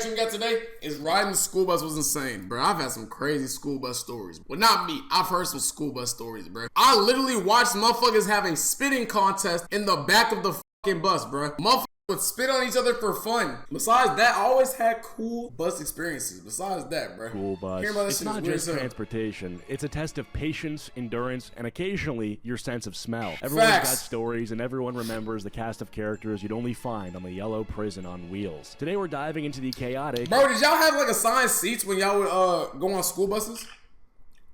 reaction we got today is riding the school bus was insane, bro. I've had some crazy school bus stories. Well, not me. I've heard some school bus stories, bro. I literally watched motherfuckers have a spitting contest in the back of the fucking bus, bro. Motherfuckers would spit on each other for fun. Besides that, I always had cool bus experiences. Besides that, bro. Cool bus. It's not just transportation. It's a test of patience, endurance, and occasionally your sense of smell. Everyone's got stories, and everyone remembers the cast of characters you'd only find on the yellow prison on wheels. Today we're diving into the chaotic... Bro, did y'all have like assigned seats when y'all would go on school buses?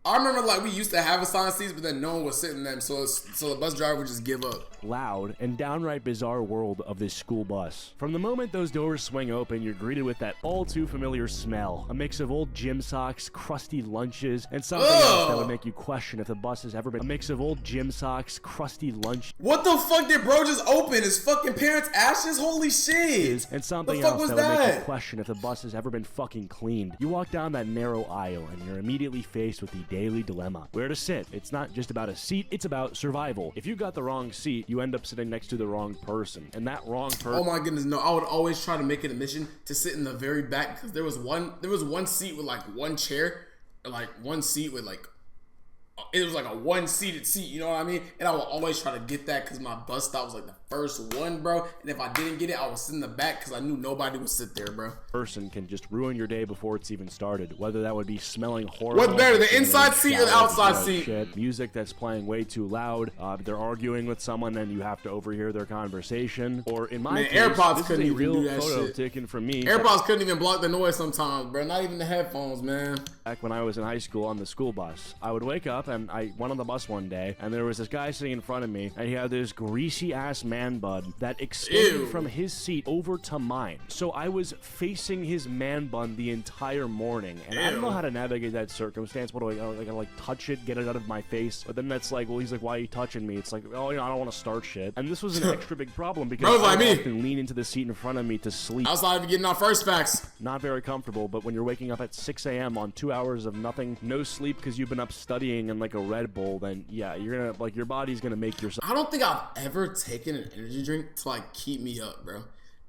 I remember like we used to have assigned seats, but then no one was sitting in them, so the bus driver would just give up. Loud and downright bizarre world of this school bus. From the moment those doors swing open, you're greeted with that all too familiar smell. A mix of old gym socks, crusty lunches, and something else that would make you question if the bus has ever been. A mix of old gym socks, crusty lunch. What the fuck did bro just open? His fucking parents' ashes? Holy shit! And something else that would make you question if the bus has ever been fucking cleaned. You walk down that narrow aisle and you're immediately faced with the daily dilemma. Where to sit? It's not just about a seat, it's about survival. If you got the wrong seat, you end up sitting next to the wrong person. And that wrong person... Oh my goodness, no. I would always try to make it a mission to sit in the very back because there was one seat with like one chair, or like one seat with like... It was like a one-seated seat, you know what I mean? And I would always try to get that because my bus stop was like the first one, bro. And if I didn't get it, I would sit in the back because I knew nobody would sit there, bro. Person can just ruin your day before it's even started. Whether that would be smelling horrible. What's better, the inside seat or the outside seat? Shit. Music that's playing way too loud. They're arguing with someone and you have to overhear their conversation. Or in my case, AirPods couldn't even real do that photo shit. Taken from me. AirPods couldn't even block the noise sometimes, bro. Not even the headphones, man. Back when I was in high school on the school bus, I would wake up and I went on the bus one day and there was this guy sitting in front of me and he had this greasy ass man bun that extended from his seat over to mine. So I was facing his man bun the entire morning and I don't know how to navigate that circumstance. What do I gotta like touch it, get it out of my face? But then that's like, well, he's like, why are you touching me? It's like, oh, you know, I don't want to start shit. And this was an extra big problem because I often lean into the seat in front of me to sleep. Outside of getting our first facts. Not very comfortable, but when you're waking up at 6 a.m. on 2 hours of nothing, no sleep because you've been up studying and like a Red Bull, then yeah, you're gonna like your body's gonna make yourself. I don't think I've ever taken an energy drink to like keep me up, bro.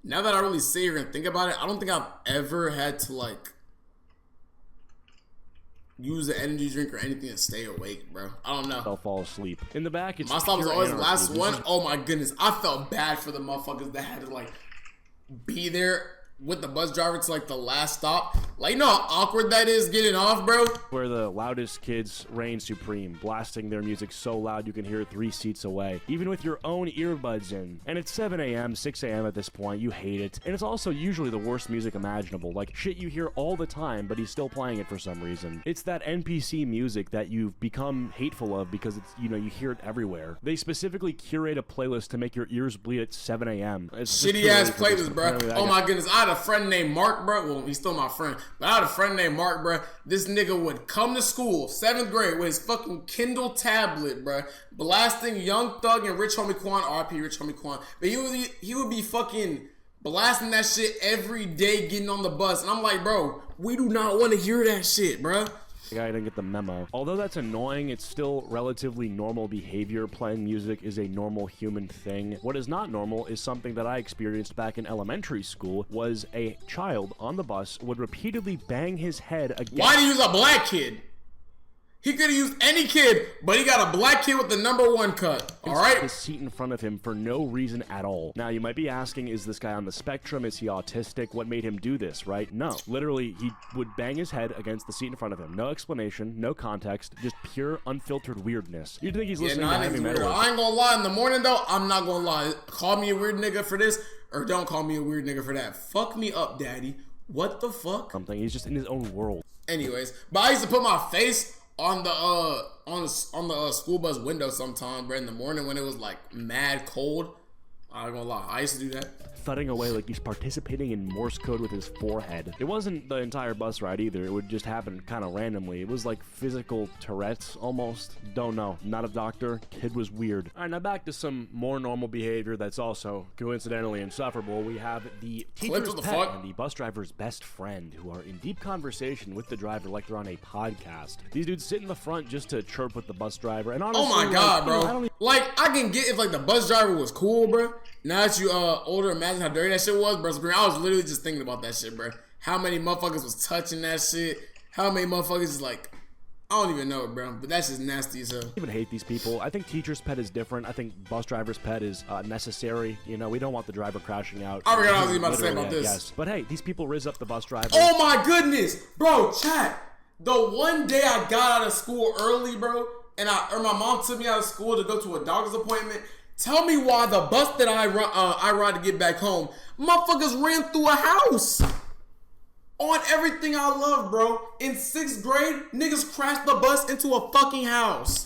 Now that I really sit here and think about it, I don't think I've ever had to like use an energy drink or anything to stay awake, bro. I don't know. I'll fall asleep. In the back, it's my stop was always the last anarchy. one. Oh my goodness, I felt bad for the motherfuckers that had to like be there with the bus driver to like the last stop. Like, you know how awkward that is getting off, bro? Where the loudest kids reign supreme, blasting their music so loud you can hear it 3 seats away, even with your own earbuds in. And it's 7 a.m., 6 a.m. at this point, you hate it. And it's also usually the worst music imaginable, like shit you hear all the time, but he's still playing it for some reason. It's that NPC music that you've become hateful of because it's, you know, you hear it everywhere. They specifically curate a playlist to make your ears bleed at 7 a.m. Shitty ass playlist, bro. Oh my goodness, I had a friend named Mark, bro. Well, he's still my friend, but I had a friend named Mark, bro. This nigga would come to school, 7th grade, with his fucking Kindle tablet, bro, blasting Young Thug and Rich Homie Quan, RP Rich Homie Quan. But he would be fucking blasting that shit every day getting on the bus. And I'm like, bro, we do not want to hear that shit, bro. The guy didn't get the memo. Although that's annoying, it's still relatively normal behavior. Playing music is a normal human thing. What is not normal is something that I experienced back in elementary school, was a child on the bus would repeatedly bang his head against... Why do you use a black kid? He could have used any kid, but he got a black kid with the #1 cut. All right? The seat in front of him for no reason at all. Now, you might be asking, is this guy on the spectrum? Is he autistic? What made him do this, right? No. Literally, he would bang his head against the seat in front of him. No explanation, no context, just pure, unfiltered weirdness. You'd think he's listening to heavy metal. I ain't gonna lie, in the morning, though, I'm not gonna lie. Call me a weird nigga for this, or don't call me a weird nigga for that. Fuck me up, daddy. What the fuck? Something. He's just in his own world. Anyways, but I used to put my face on the school bus window sometime, bro, in the morning when it was like mad cold. I ain't gonna lie, I used to do that. Thudding away like he's participating in Morse code with his forehead. It wasn't the entire bus ride either. It would just happen kind of randomly. It was like physical Tourette's almost. Don't know. Not a doctor. Kid was weird. All right, now back to some more normal behavior that's also coincidentally insufferable. We have the teacher's pet and the bus driver's best friend who are in deep conversation with the driver like they're on a podcast. These dudes sit in the front just to chirp with the bus driver. And honestly, oh my god, bro. Like, I can get if like the bus driver was cool, bro. Now that you older, imagine how dirty that shit was, bro. I was literally just thinking about that shit, bro. how many motherfuckers was touching that shit, how many motherfuckers is like, I don't even know, bro, but that's just nasty as hell. I even hate these people. I think teacher's pet is different. I think bus driver's pet is necessary. You know, we don't want the driver crashing out. I forgot what I was about to say about this. Yes. But hey, these people riz up the bus driver. Oh my goodness, bro, chat. The one day I got out of school early, bro, and my mom took me out of school to go to a doctor's appointment. Tell me why the bus that I ride to get back home, motherfuckers ran through a house. On everything I love, bro. In 6th grade, niggas crashed the bus into a fucking house.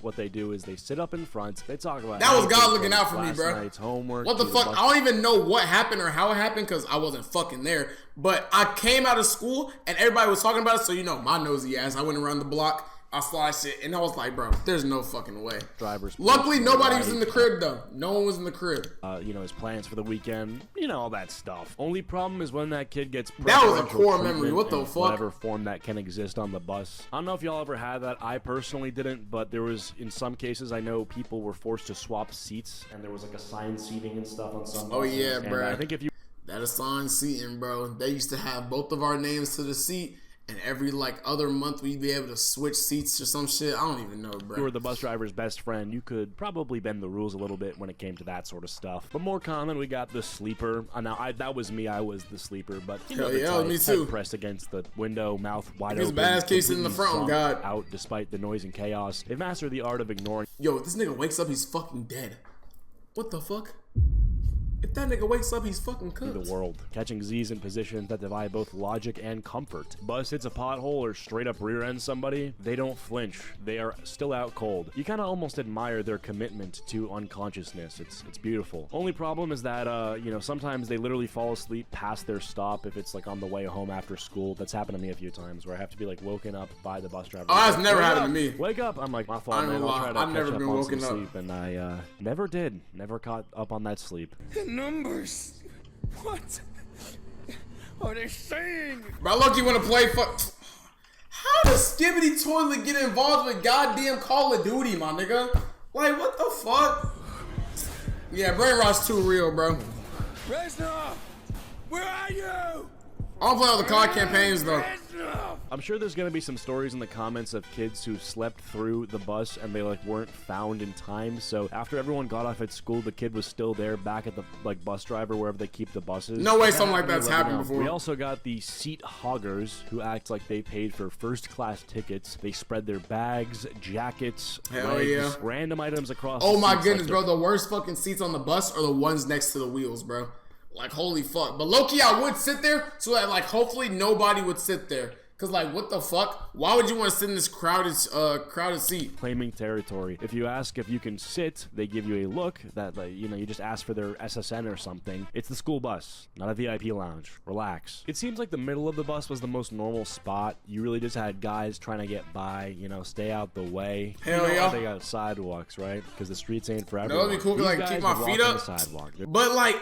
What they do is they sit up in front. They talk about that was God looking out for me, bro. Night's homework. What the fuck? I don't even know what happened or how it happened because I wasn't fucking there. But I came out of school and everybody was talking about it. So you know, my nosy ass. I went around the block. I saw that shit and I was like, bro, there's no fucking way. Drivers. Luckily, nobody was in the crib though. No one was in the crib. You know, his plans for the weekend. You know, all that stuff. Only problem is when that kid gets that was a core memory. What the fuck? Whatever form that can exist on the bus. I don't know if y'all ever had that. I personally didn't, but there was in some cases I know people were forced to swap seats, and there was like assigned seating and stuff on some. Oh yeah, bro. I think if you that assigned seating, bro. They used to have both of our names to the seat. And every like other month we'd be able to switch seats or some shit. I don't even know, bro. You were the bus driver's best friend. You could probably bend the rules a little bit when it came to that sort of stuff. But more common, we got the sleeper. Now that was me. I was the sleeper. But you know, yeah, me too. Head pressed against the window, mouth wide open. Badass case in the front. Oh God. Out despite the noise and chaos. They mastered the art of ignoring. Yo, if this nigga wakes up, he's fucking dead. What the fuck? If that nigga wakes up, he's fucking cooked. The world. Catching Z's in positions that divide both logic and comfort. Bus hits a pothole or straight up rear ends somebody, they don't flinch. They are still out cold. You kind of almost admire their commitment to unconsciousness. It's beautiful. Only problem is that, you know, sometimes they literally fall asleep past their stop if it's like on the way home after school. That's happened to me a few times where I have to be like woken up by the bus driver. Oh, that's never happened to me. Wake up. I'm like, my fault, man. I'll try to catch up on some sleep. And I never did. Never caught up on that sleep. Numbers. What are they saying? Bro, look, you want to play fuck. How does Skibbity Toilet get involved with goddamn Call of Duty, my nigga? Like, what the fuck? Yeah, brain rot's too real, bro. Reznov, where are you? I don't play all the COD campaigns though. I'm sure there's gonna be some stories in the comments of kids who slept through the bus and they like weren't found in time. So after everyone got off at school, the kid was still there back at the like bus driver wherever they keep the buses. No way something like that's happened before. We also got the seat hoggers who act like they paid for first class tickets. They spread their bags, jackets, legs, random items across. Oh my goodness, bro! The worst fucking seats on the bus are the ones next to the wheels, bro. Like, holy fuck. But low-key, I would sit there so that, like, hopefully nobody would sit there. Because, like, what the fuck? Why would you want to sit in this crowded seat? Claiming territory. If you ask if you can sit, they give you a look that, like, you know, you just ask for their SSN or something. It's the school bus, not a VIP lounge. Relax. It seems like the middle of the bus was the most normal spot. You really just had guys trying to get by, you know, stay out the way. Hell yeah. They got sidewalks, right? Because the streets ain't for No, everyone. it'd be cool to, like, keep my feet up. But, like,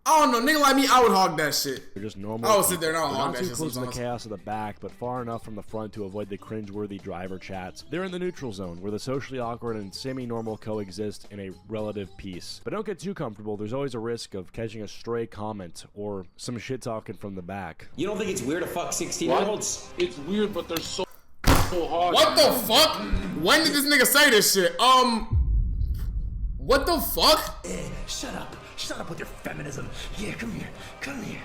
I don't know, nigga like me, I would hog that shit. They're just normal. I would sit there and I would hog that shit. Not too close to the chaos of the back, but far enough from the front to avoid the cringeworthy driver chats. They're in the neutral zone, where the socially awkward and semi-normal coexist in a relative peace. But don't get too comfortable. There's always a risk of catching a stray comment or some shit talking from the back. You don't think it's weird to fuck 16-year-olds? It's weird, but they're so hard. What the fuck? When did this nigga say this shit? What the fuck? Shut up. Shut up with your feminism. Yeah, come here. Come here.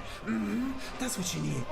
That's what you need.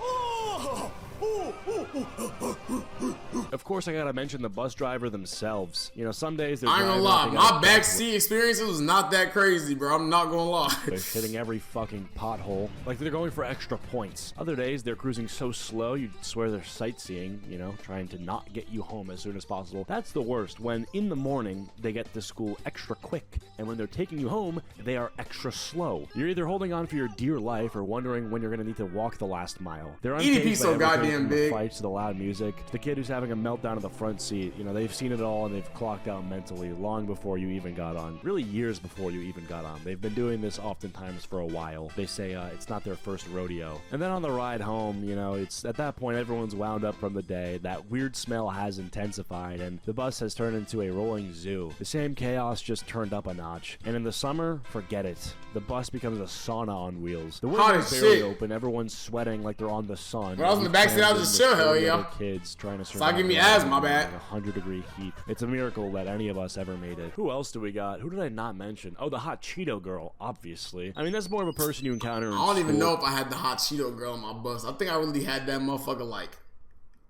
Of course, I gotta mention the bus driver themselves. You know, some days they're I ain't gonna lie, my backseat experiences was not that crazy, bro. I'm not gonna lie. They're hitting every fucking pothole. Like they're going for extra points. Other days, they're cruising so slow, you'd swear they're sightseeing, you know, trying to not get you home as soon as possible. That's the worst, when in the morning, they get to school extra quick, and when they're taking you home, they are extra slow. You're either holding on for your dear life or wondering when you're gonna need to walk the last mile. They're EDP so goddamn damn big. The fights to the loud music. The kid who's having a meltdown in the front seat. You know, they've seen it all and they've clocked out mentally long before you even got on. Really years before you even got on. They've been doing this oftentimes for a while. They say it's not their first rodeo. And then on the ride home, you know, it's at that point everyone's wound up from the day. That weird smell has intensified and the bus has turned into a rolling zoo. The same chaos just turned up a notch. And in the summer, forget it. The bus becomes a sauna on wheels. The windows barely open. Everyone's sweating like they're on the sun. When I was in the backseat, I was just chill, hell yeah. Kids trying to survive. Stop giving me asthma, my bad. 100-degree heat. It's a miracle that any of us ever made it. Who else do we got? Who did I not mention? Oh, the hot Cheeto girl, obviously. I mean, that's more of a person you encounter in I don't school. even know if I had the hot Cheeto girl on my bus. I think I really had that motherfucker, like,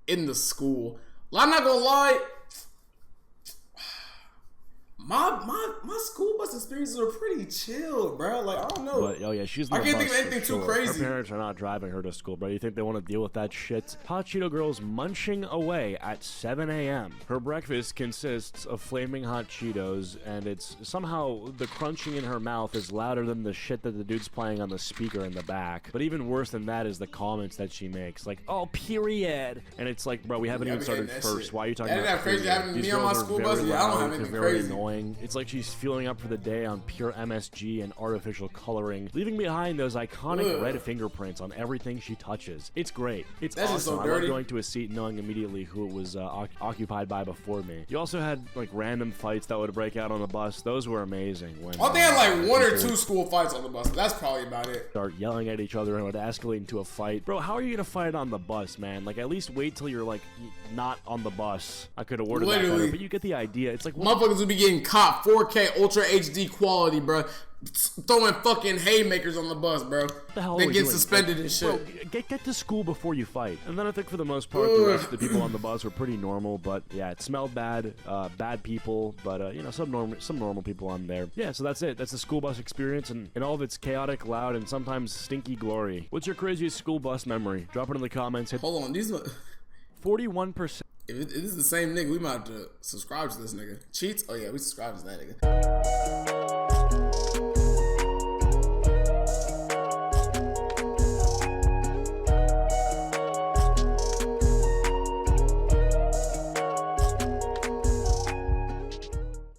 in the school. I'm not gonna lie. My school bus experiences are pretty chill, bro. Like, I don't know. But, oh yeah, she's. I can't think of anything too crazy. Her parents are not driving her to school, bro. You think they want to deal with that shit? Hot Cheeto girl's munching away at 7 a.m. Her breakfast consists of flaming hot Cheetos, and it's somehow the crunching in her mouth is louder than the shit that the dude's playing on the speaker in the back. But even worse than that is the comments that she makes, like, "Oh, period," and it's like, bro, we haven't even started first. Shit. Why are you talking about? That crazy having me on my school bus. Yeah, I don't have anything crazy. Annoying. It's like she's fueling up for the day on pure MSG and artificial coloring, leaving behind those iconic red fingerprints on everything she touches. It's great. It's awesome. So I love going to a seat knowing immediately who it was occupied by before me. You also had like random fights that would break out on the bus. Those were amazing. When I think I had like 1 or 2 school fights on the bus. But that's probably about it. Start yelling at each other and it would escalate into a fight. Bro, how are you gonna fight on the bus, man? Like, at least wait till you're like not on the bus. I could have worded that better, but you get the idea. It's like motherfuckers would be getting caught 4K Ultra HD quality, bro. Throwing fucking haymakers on the bus, bro. What the hell they get suspended and shit. Bro, get to school before you fight. And then I think for the most part, the rest of the people on the bus were pretty normal. But yeah, it smelled bad, bad people. But you know, some normal people on there. Yeah, so that's it. That's the school bus experience and all of its chaotic, loud, and sometimes stinky glory. What's your craziest school bus memory? Drop it in the comments. Hold on, these 41%. If this is the same nigga, we might have to subscribe to this nigga. Cheats? Oh yeah, we subscribe to that nigga.